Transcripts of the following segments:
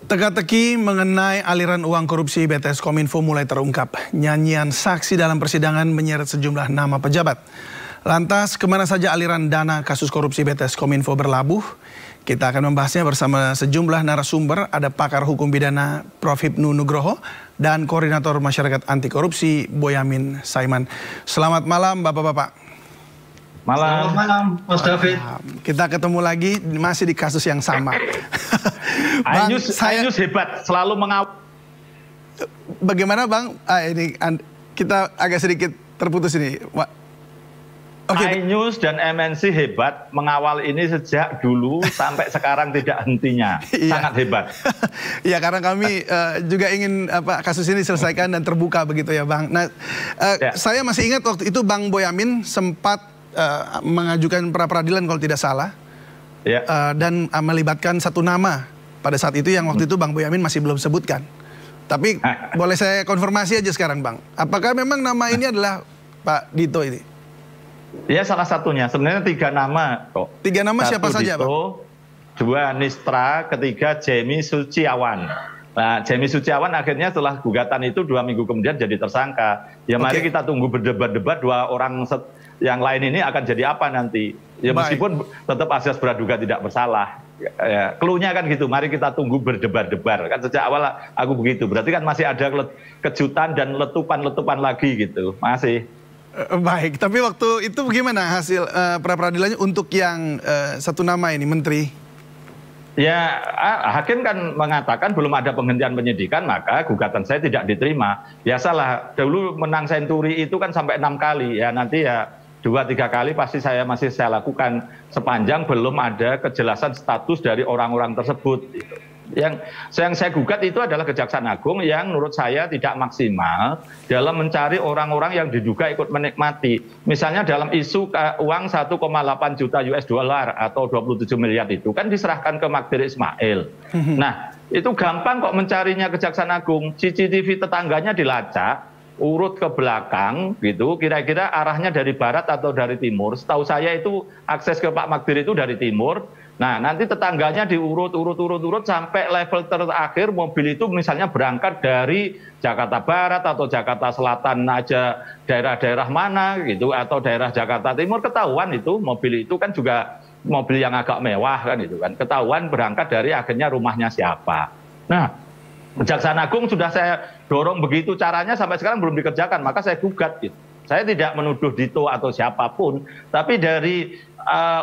Teka-teki mengenai aliran uang korupsi BTS Kominfo mulai terungkap. Nyanyian saksi dalam persidangan menyeret sejumlah nama pejabat. Lantas, kemana saja aliran dana kasus korupsi BTS Kominfo berlabuh? Kita akan membahasnya bersama sejumlah narasumber. Ada pakar hukum pidana Prof. Hipnu Nugroho dan Koordinator Masyarakat Anti Korupsi Boyamin Saiman. Selamat malam Bapak-Bapak. Selamat malam, Mas David. Kita ketemu lagi masih di kasus yang sama. Bang, saya hebat, selalu mengawal. Bagaimana Bang? Ini kita agak sedikit terputus ini. Okay. iNews dan MNC hebat mengawal ini sejak dulu sampai sekarang tidak hentinya. Sangat hebat. Ya, karena kami juga ingin kasus ini selesaikan dan terbuka begitu ya Bang. Nah, saya masih ingat waktu itu Bang Boyamin sempat mengajukan pra-peradilan kalau tidak salah. Ya. Dan melibatkan satu nama pada saat itu yang waktu itu Bang Boyamin masih belum sebutkan. Tapi boleh saya konfirmasi aja sekarang Bang. Apakah memang nama ini adalah Pak Dito ini? Ya, salah satunya. Sebenarnya 3 nama kok. 3 nama siapa saja Bang? 2 Nistra, ketiga Jemi Suciawan. Nah, Jemi Suciawan akhirnya setelah gugatan itu 2 minggu kemudian jadi tersangka. Ya mari kita tunggu berdebat-debat 2 orang yang lain ini akan jadi apa nanti. Ya meskipun tetap asas praduga tidak bersalah. Ya, clue-nya kan gitu, mari kita tunggu berdebar-debar. Kan sejak awal aku begitu, berarti kan masih ada kejutan dan letupan-letupan lagi gitu, masih. Baik, tapi waktu itu bagaimana hasil pra-peradilannya untuk yang satu nama ini, Menteri? Ya, hakim kan mengatakan belum ada penghentian penyidikan, maka gugatan saya tidak diterima. Biasalah, dulu menang senturi itu kan sampai 6 kali, ya nanti ya 2-3 kali pasti masih saya lakukan sepanjang belum ada kejelasan status dari orang-orang tersebut. Yang saya gugat itu adalah Kejaksaan Agung yang menurut saya tidak maksimal dalam mencari orang-orang yang diduga ikut menikmati. Misalnya dalam isu uang 1,8 juta US dollar atau 27 miliar itu kan diserahkan ke Magdir Ismail. Nah, itu gampang kok mencarinya Kejaksaan Agung. CCTV tetangganya dilacak, urut ke belakang gitu, kira-kira arahnya dari barat atau dari timur. Setahu saya itu akses ke Pak Magdir itu dari timur. Nah, nanti tetangganya diurut sampai level terakhir mobil itu misalnya berangkat dari Jakarta Barat atau Jakarta Selatan aja, daerah-daerah mana gitu, atau daerah Jakarta Timur, ketahuan itu mobil itu kan juga mobil yang agak mewah kan itu kan. Ketahuan berangkat dari akhirnya rumahnya siapa. Nah, Kejaksaan Agung sudah saya dorong begitu caranya sampai sekarang belum dikerjakan, maka saya gugat gitu. Saya tidak menuduh Dito atau siapapun, tapi dari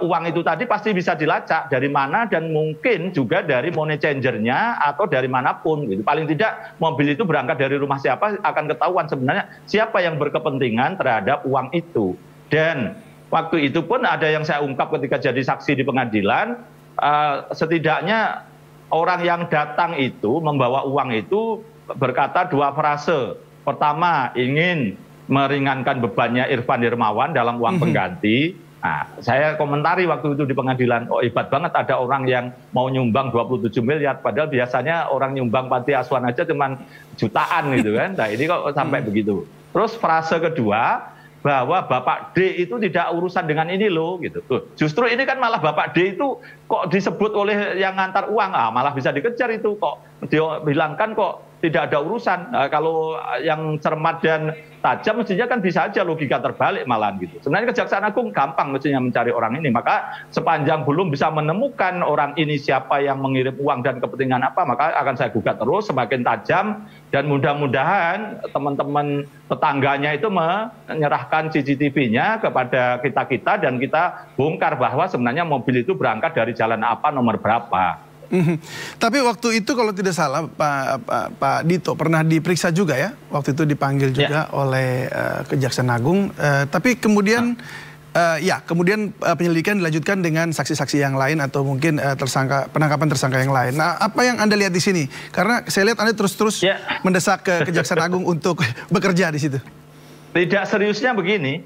uang itu tadi pasti bisa dilacak dari mana dan mungkin juga dari money changer-nya atau dari manapun gitu. Paling tidak mobil itu berangkat dari rumah siapa akan ketahuan sebenarnya siapa yang berkepentingan terhadap uang itu. Dan waktu itu pun ada yang saya ungkap ketika jadi saksi di pengadilan, setidaknya orang yang datang itu membawa uang itu berkata 2 frase. Pertama, ingin meringankan bebannya Irfan Hermawan dalam uang pengganti. Nah, saya komentari waktu itu di pengadilan, oh hebat banget ada orang yang mau nyumbang 27 miliar, padahal biasanya orang nyumbang panti asuhan aja cuma jutaan gitu kan. Nah, ini kok sampai begitu. Terus frase kedua, bahwa Bapak D itu tidak urusan dengan ini loh gitu. Justru ini kan malah Bapak D itu kok disebut oleh yang ngantar uang, malah bisa dikejar itu kok. Dia bilangkan kok tidak ada urusan. Kalau yang cermat dan tajam mestinya kan bisa aja logika terbalik malahan gitu. Sebenarnya Kejaksaan Agung gampang mestinya mencari orang ini. Maka sepanjang belum bisa menemukan orang ini siapa yang mengirim uang dan kepentingan apa, maka akan saya gugat terus semakin tajam. Dan mudah-mudahan teman-teman tetangganya itu menyerahkan CCTV-nya kepada kita-kita dan kita bongkar bahwa sebenarnya mobil itu berangkat dari jalan apa, nomor berapa. Tapi waktu itu kalau tidak salah Pak Dito pernah diperiksa juga ya, waktu itu dipanggil juga oleh Kejaksaan Agung. Tapi kemudian kemudian penyelidikan dilanjutkan dengan saksi-saksi yang lain atau mungkin penangkapan tersangka yang lain. Nah, apa yang Anda lihat di sini? Karena saya lihat Anda terus-terus mendesak ke Kejaksaan Agung untuk bekerja di situ. Tidak, seriusnya begini,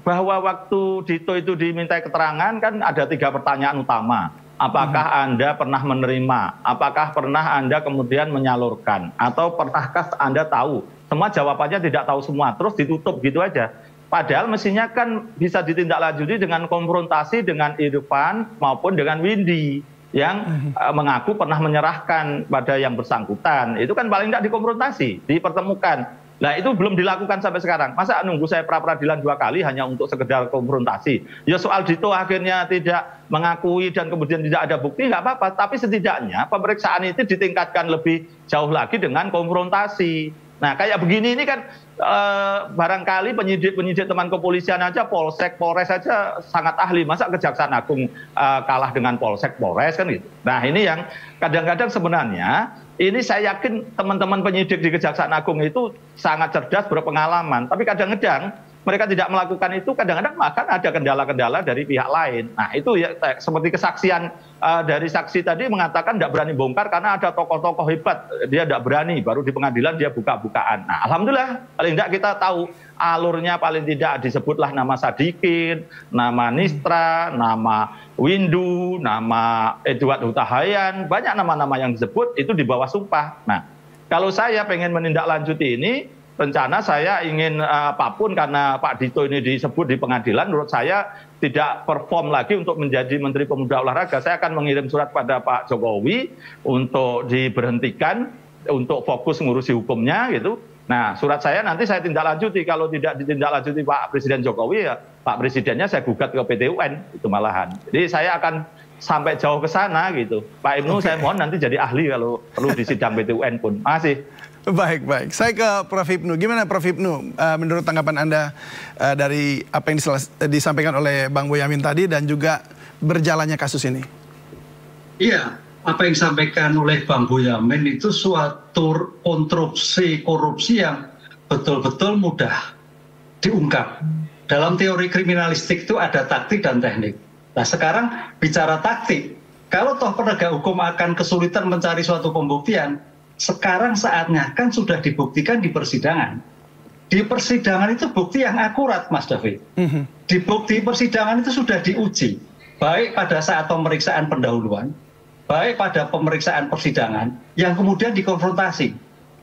bahwa waktu Dito itu diminta keterangan kan ada 3 pertanyaan utama. Apakah Anda pernah menerima? Apakah pernah Anda kemudian menyalurkan? Atau pernahkah Anda tahu? Semua jawabannya tidak tahu semua, terus ditutup gitu aja. Padahal mestinya kan bisa ditindaklanjuti dengan konfrontasi dengan Irfan maupun dengan Windy. yang mengaku pernah menyerahkan pada yang bersangkutan. Itu kan paling tidak dikonfrontasi, dipertemukan. Nah itu belum dilakukan sampai sekarang. Masa nunggu saya pra-peradilan 2 kali hanya untuk sekedar konfrontasi? Ya soal Dito akhirnya tidak mengakui dan kemudian tidak ada bukti, nggak apa-apa. Tapi setidaknya pemeriksaan itu ditingkatkan lebih jauh lagi dengan konfrontasi. Nah kayak begini ini kan barangkali penyidik teman kepolisian aja, Polsek, Polres aja sangat ahli. Masa Kejaksaan Agung kalah dengan Polsek, Polres kan gitu. Nah ini yang kadang-kadang sebenarnya ini saya yakin teman-teman penyidik di Kejaksaan Agung itu sangat cerdas, berpengalaman. Tapi kadang-kadang mereka tidak melakukan itu, kadang-kadang bahkan ada kendala-kendala dari pihak lain. Nah itu ya seperti kesaksian dari saksi tadi mengatakan tidak berani bongkar karena ada tokoh-tokoh hebat. Dia tidak berani, baru di pengadilan dia buka-bukaan. Nah alhamdulillah paling tidak kita tahu alurnya, paling tidak disebutlah nama Sadikin, nama Nistra, nama Windu, nama Edward Hutahayan, banyak nama-nama yang disebut itu di bawah sumpah. Nah kalau saya pengen menindaklanjuti ini, rencana saya ingin apapun karena Pak Dito ini disebut di pengadilan, menurut saya tidak perform lagi untuk menjadi Menteri Pemuda Olahraga. Saya akan mengirim surat pada Pak Jokowi untuk diberhentikan, untuk fokus ngurusi hukumnya gitu. Nah surat saya nanti saya tindaklanjuti, kalau tidak ditindaklanjuti Pak Presiden Jokowi ya Pak Presidennya saya gugat ke PT UN itu malahan. Jadi saya akan sampai jauh ke sana gitu. Pak Ibnu saya mohon nanti jadi ahli kalau perlu di sidang PT UN pun. Makasih. Baik, baik. Saya ke Prof. Hipnu. Gimana Prof. Hipnu, menurut tanggapan Anda dari apa yang disampaikan oleh Bang Boyamin tadi dan juga berjalannya kasus ini? Iya, apa yang disampaikan oleh Bang Boyamin itu suatu konstruksi korupsi yang betul-betul mudah diungkap. Dalam teori kriminalistik itu ada taktik dan teknik. Nah sekarang bicara taktik, kalau toh penegak hukum akan kesulitan mencari suatu pembuktian, sekarang saatnya kan sudah dibuktikan di persidangan. Di persidangan itu bukti yang akurat, Mas David. Di bukti persidangan itu sudah diuji, baik pada saat pemeriksaan pendahuluan, baik pada pemeriksaan persidangan, yang kemudian dikonfrontasi.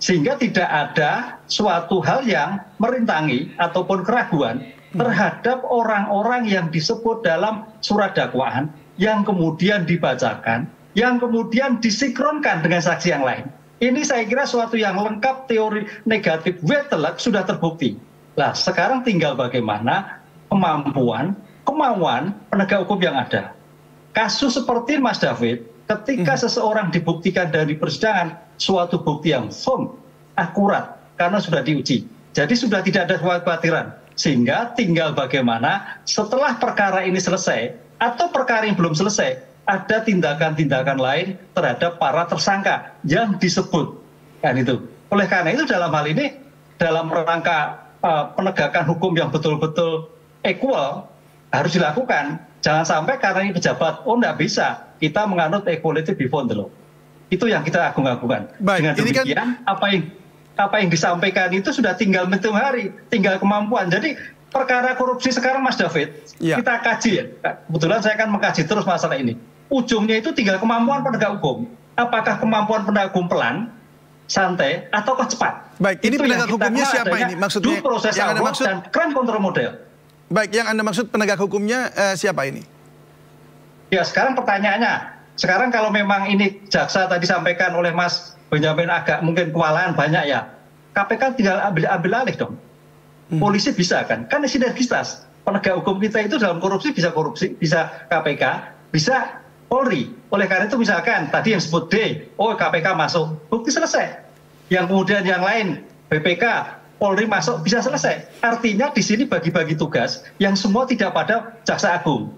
Sehingga tidak ada suatu hal yang merintangi ataupun keraguan terhadap orang-orang yang disebut dalam surat dakwaan, yang kemudian dibacakan, yang kemudian disinkronkan dengan saksi yang lain. Ini saya kira suatu yang lengkap, teori negatif wetelek sudah terbukti. Nah, sekarang tinggal bagaimana kemampuan, kemauan penegak hukum yang ada. Kasus seperti Mas David, ketika seseorang dibuktikan dari persidangan, suatu bukti yang firm, akurat, karena sudah diuji. Jadi sudah tidak ada kekhawatiran. Sehingga tinggal bagaimana setelah perkara ini selesai, atau perkara yang belum selesai, ada tindakan-tindakan lain terhadap para tersangka yang disebut kan itu. Oleh karena itu dalam hal ini, dalam rangka penegakan hukum yang betul-betul equal harus dilakukan. Jangan sampai karena ini pejabat, oh enggak bisa kita menganut equality before the law. Itu yang kita agung-agungkan. Dengan demikian apa yang disampaikan itu sudah tinggal menghitung hari, tinggal kemampuan. Jadi perkara korupsi sekarang Mas David, kita kaji ya. Kebetulan saya akan mengkaji terus masalah ini. Ujungnya itu tinggal kemampuan penegak hukum. Apakah kemampuan penegak hukum pelan, santai, atau cepat? Baik, ini penegak hukumnya siapa ini? Maksudnya due proses yang Anda maksud dan crime control model. Baik, yang Anda maksud penegak hukumnya siapa ini? Ya, sekarang pertanyaannya, sekarang kalau memang ini jaksa tadi sampaikan oleh Mas Benyamin agak mungkin kewalahan banyak ya, KPK tinggal ambil alih dong. Polisi bisa kan sinergitas. Penegak hukum kita itu dalam korupsi, bisa KPK, bisa Polri. Oleh karena itu misalkan tadi yang sebut D, oh KPK masuk, bukti selesai. Yang kemudian yang lain, BPK, Polri masuk, bisa selesai. Artinya di sini bagi-bagi tugas yang semua tidak pada Jaksa Agung.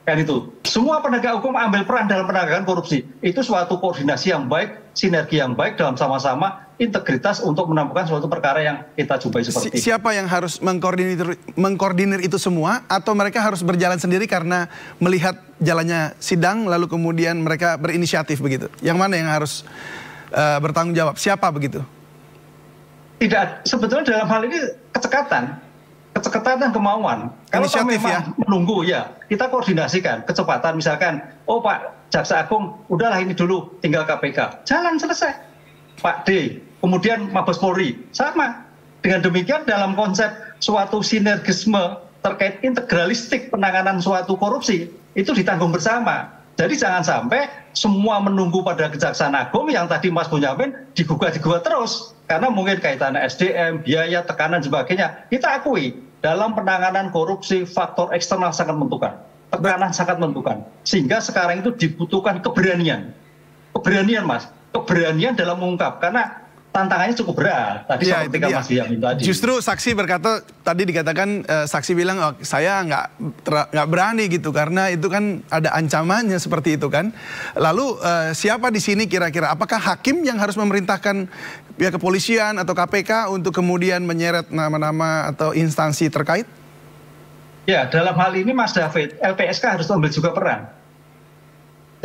Kan itu. Semua penegak hukum ambil peran dalam penegakan korupsi. Itu suatu koordinasi yang baik, sinergi yang baik dalam sama-sama integritas untuk menemukan suatu perkara yang kita jumpai seperti ini. Siapa yang harus mengkoordinir itu semua, atau mereka harus berjalan sendiri karena melihat jalannya sidang lalu kemudian mereka berinisiatif begitu? Yang mana yang harus bertanggung jawab? Siapa begitu? Tidak, sebetulnya dalam hal ini kecekatan dan kemauan. Kalau memang menunggu ya, kita koordinasikan kecepatan, misalkan, oh Pak Jaksa Agung, udahlah ini dulu, tinggal KPK, jalan selesai. Pak D, kemudian Mabes Polri, sama. Dengan demikian dalam konsep suatu sinergisme terkait integralistik penanganan suatu korupsi, itu ditanggung bersama. Jadi jangan sampai semua menunggu pada Kejaksaan Agung yang tadi Mas Bonyamin digugat terus. Karena mungkin kaitannya SDM, biaya, tekanan, sebagainya. Kita akui, dalam penanganan korupsi faktor eksternal sangat menentukan. Tekanan sangat menentukan. Sehingga sekarang itu dibutuhkan keberanian. Keberanian, Mas. Keberanian dalam mengungkap. Karena tantangannya cukup berat. Tadi ya, seperti Mas Bonyamin tadi. Justru saksi berkata, tadi dikatakan saksi bilang, oh, saya nggak berani gitu karena itu kan ada ancamannya seperti itu kan. Lalu siapa di sini kira-kira? Apakah hakim yang harus memerintahkan pihak kepolisian atau KPK untuk kemudian menyeret nama-nama atau instansi terkait? Ya, dalam hal ini Mas David, LPSK harus ambil juga peran.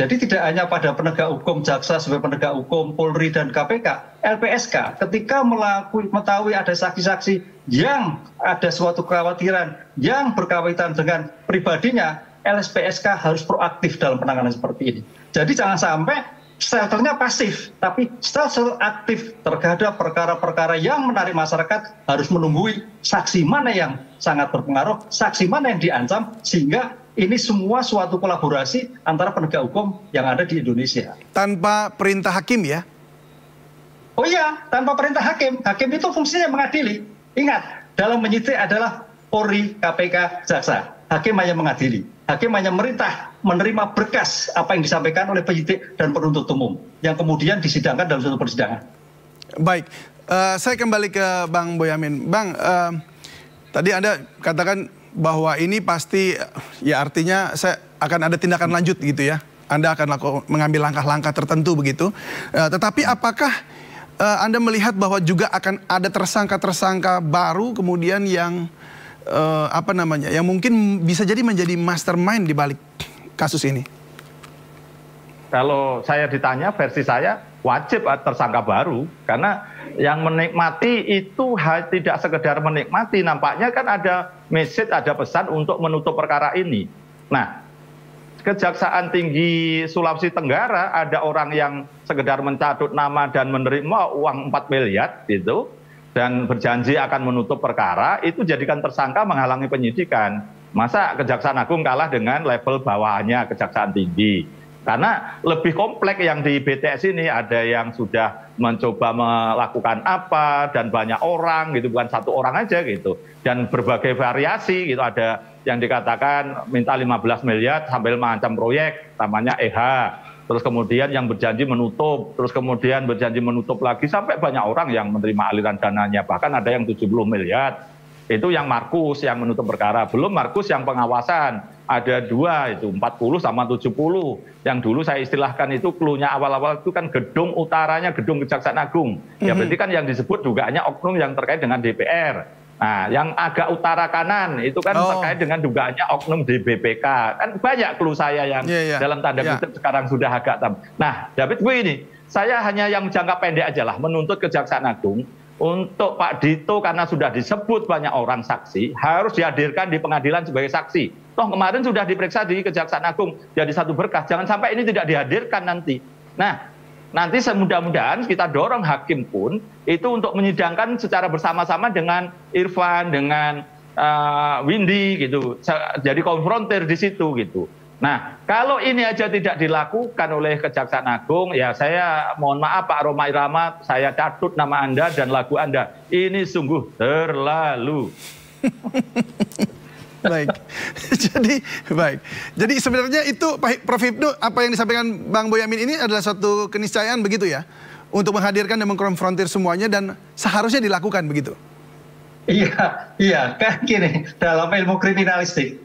Jadi tidak hanya pada penegak hukum, jaksa sebagai penegak hukum, Polri dan KPK, LPSK ketika mengetahui ada saksi-saksi yang ada suatu kekhawatiran yang berkaitan dengan pribadinya, LPSK harus proaktif dalam penanganan seperti ini. Jadi jangan sampai shelternya pasif, tapi shelter aktif terhadap perkara-perkara yang menarik masyarakat, harus menunggui saksi mana yang sangat berpengaruh, saksi mana yang diancam, sehingga ini semua suatu kolaborasi antara penegak hukum yang ada di Indonesia. Tanpa perintah hakim ya? Oh iya, tanpa perintah hakim. Hakim itu fungsinya mengadili. Ingat, dalam menyidik adalah Polri, KPK, jaksa. Hakim hanya mengadili. Hakim hanya menerima berkas apa yang disampaikan oleh penyidik dan penuntut umum, yang kemudian disidangkan dalam suatu persidangan. Baik, saya kembali ke Bang Boyamin. Bang, tadi Anda katakan bahwa ini pasti, ya artinya akan ada tindakan lanjut gitu ya. Anda akan mengambil langkah-langkah tertentu begitu. Tetapi apakah Anda melihat bahwa juga akan ada tersangka-tersangka baru kemudian yang yang mungkin bisa jadi menjadi mastermind di balik kasus ini? Kalau saya ditanya, versi saya wajib tersangka baru, karena yang menikmati itu tidak sekedar menikmati, nampaknya kan ada message, ada pesan untuk menutup perkara ini. Nah, Kejaksaan Tinggi Sulawesi Tenggara ada orang yang sekedar mencatut nama dan menerima uang 4 miliar gitu, dan berjanji akan menutup perkara, itu jadikan tersangka menghalangi penyidikan. Masa Kejaksaan Agung kalah dengan level bawahnya Kejaksaan Tinggi? Karena lebih kompleks yang di BTS ini, ada yang sudah mencoba melakukan apa dan banyak orang gitu, bukan satu orang aja gitu, dan berbagai variasi gitu. Ada yang dikatakan minta 15 miliar sambil mengancam proyek, namanya EH, terus kemudian yang berjanji menutup, terus kemudian berjanji menutup lagi, sampai banyak orang yang menerima aliran dananya, bahkan ada yang 70 miliar. Itu yang Markus yang menutup perkara, belum Markus yang pengawasan, ada 2 itu 40 sama 70. Yang dulu saya istilahkan itu clue-nya awal-awal itu kan gedung utaranya gedung Kejaksaan Agung. Ya berarti kan yang disebut dugaannya oknum yang terkait dengan DPR. Nah, yang agak utara kanan itu kan terkait dengan dugaannya oknum di BPK. Kan banyak clue saya yang dalam tanda kutip sekarang sudah agak tam. Nah, David begini, saya hanya yang jangka pendek aja lah menuntut Kejaksaan Agung untuk Pak Dito, karena sudah disebut banyak orang saksi, harus dihadirkan di pengadilan sebagai saksi. Toh kemarin sudah diperiksa di Kejaksaan Agung jadi satu berkas, jangan sampai ini tidak dihadirkan nanti. Nah, nanti mudah-mudahan kita dorong hakim pun itu untuk menyidangkan secara bersama-sama dengan Irfan, dengan Windy gitu, jadi konfrontir di situ gitu. Nah, kalau ini aja tidak dilakukan oleh Kejaksaan Agung, ya saya mohon maaf Pak Rhoma Irama, saya catut nama Anda dan lagu Anda. Ini sungguh terlalu. Jadi sebenarnya itu Prof. Hipnu, apa yang disampaikan Bang Boyamin ini adalah suatu keniscayaan begitu ya, untuk menghadirkan dan mengkonfrontir semuanya, dan seharusnya dilakukan begitu. Iya, kan gini, dalam ilmu kriminalistik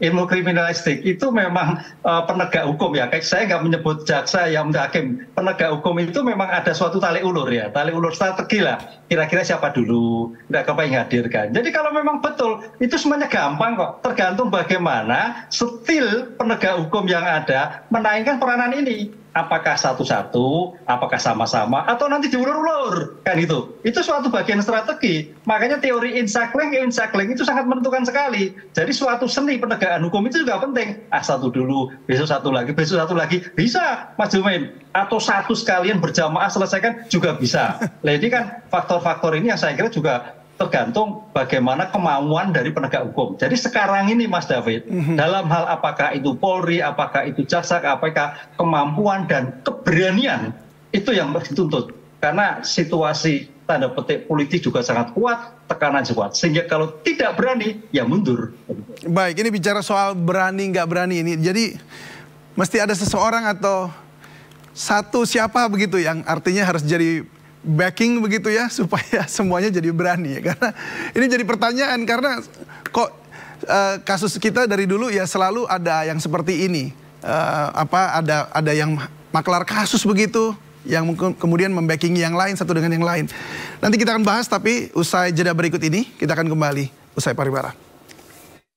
itu memang penegak hukum ya. Kayak saya nggak menyebut jaksa yang hakim, penegak hukum itu memang ada suatu tali ulur ya, tali ulur strategi lah. Kira-kira siapa dulu, nggak kepengen hadirkan. Jadi kalau memang betul, itu semuanya gampang kok. Tergantung bagaimana stil penegak hukum yang ada menaikkan peranan ini. Apakah satu-satu, apakah sama-sama, atau nanti diulur-ulur, kan itu. Itu suatu bagian strategi. Makanya teori incycling itu sangat menentukan sekali. Jadi suatu seni penegakan hukum itu juga penting. Satu dulu, besok satu lagi, bisa, Mas Jumin. Atau satu sekalian berjamaah selesaikan juga bisa. Nah ini kan faktor-faktor ini yang saya kira juga tergantung bagaimana kemauan dari penegak hukum. Jadi sekarang ini Mas David, dalam hal apakah itu Polri, apakah itu jaksa, apakah kemampuan dan keberanian itu yang dituntut. Karena situasi tanda petik politik juga sangat kuat, tekanan kuat. Sehingga kalau tidak berani, ya mundur. Baik, ini bicara soal berani nggak berani ini. Jadi mesti ada seseorang atau satu siapa begitu yang artinya harus jadi backing begitu ya, supaya semuanya jadi berani ya. Karena ini jadi pertanyaan, karena kok kasus kita dari dulu ya selalu ada yang seperti ini. Ada yang maklar kasus begitu, yang kemudian membackingi yang lain satu dengan yang lain. Nanti kita akan bahas, tapi usai jeda berikut ini kita akan kembali usai pariwara.